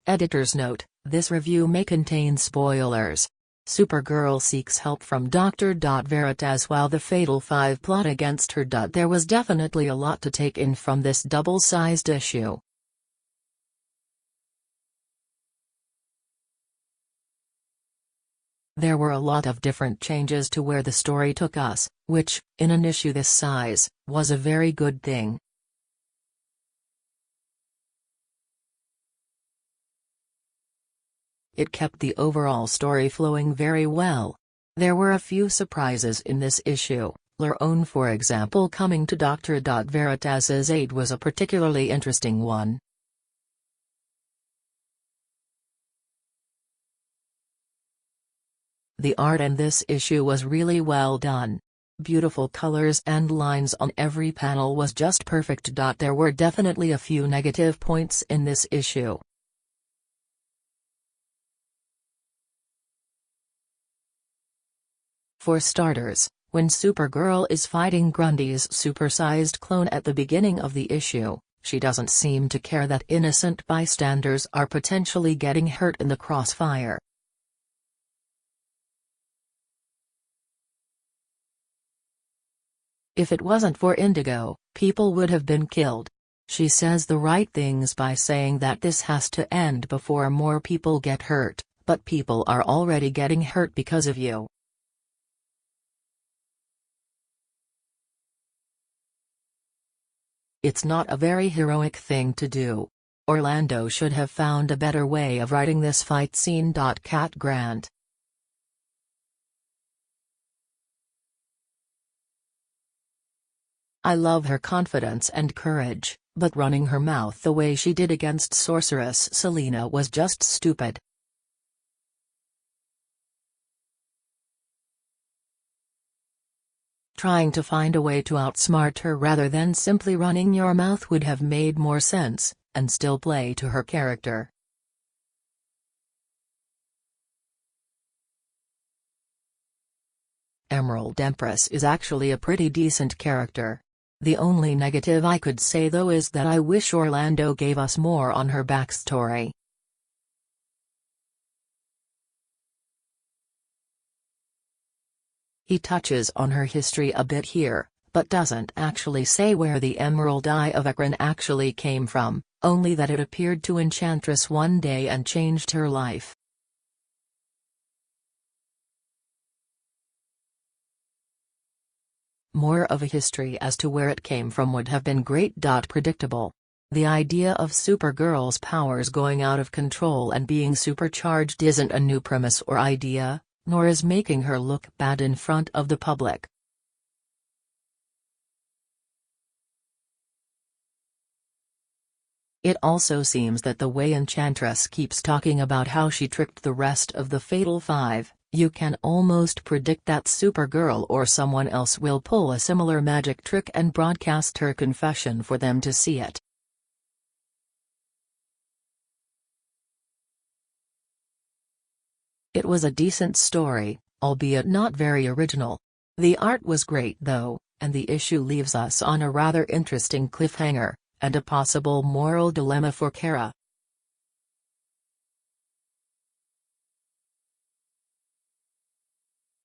Editor's note: this review may contain spoilers. Supergirl seeks help from Dr.Veritas while the Fatal Five plot against her. There was definitely a lot to take in from this double-sized issue. There were a lot of different changes to where the story took us, which, in an issue this size, was a very good thing. It kept the overall story flowing very well. There were a few surprises in this issue. Lar-On, for example, coming to Dr.Veritas's aid was a particularly interesting one. The art in this issue was really well done. Beautiful colors and lines on every panel was just perfect. There were definitely a few negative points in this issue. For starters, when Supergirl is fighting Grundy's supersized clone at the beginning of the issue, she doesn't seem to care that innocent bystanders are potentially getting hurt in the crossfire. If it wasn't for Indigo, people would have been killed. She says the right things by saying that this has to end before more people get hurt, but people are already getting hurt because of you. It's not a very heroic thing to do. Orlando should have found a better way of writing this fight scene.Cat Grant. I love her confidence and courage, but running her mouth the way she did against Sorceress Selena was just stupid. Trying to find a way to outsmart her rather than simply running your mouth would have made more sense, and still play to her character. Emerald Empress is actually a pretty decent character. The only negative I could say though is that I wish Orlando gave us more on her backstory. He touches on her history a bit here, but doesn't actually say where the Emerald Eye of Ekron actually came from, only that it appeared to Enchantress one day and changed her life. More of a history as to where it came from would have been great.Predictable. The idea of Supergirl's powers going out of control and being supercharged isn't a new premise or idea, nor is making her look bad in front of the public. It also seems that the way Enchantress keeps talking about how she tricked the rest of the Fatal Five, you can almost predict that Supergirl or someone else will pull a similar magic trick and broadcast her confession for them to see it. It was a decent story, albeit not very original. The art was great though, and the issue leaves us on a rather interesting cliffhanger, and a possible moral dilemma for Kara.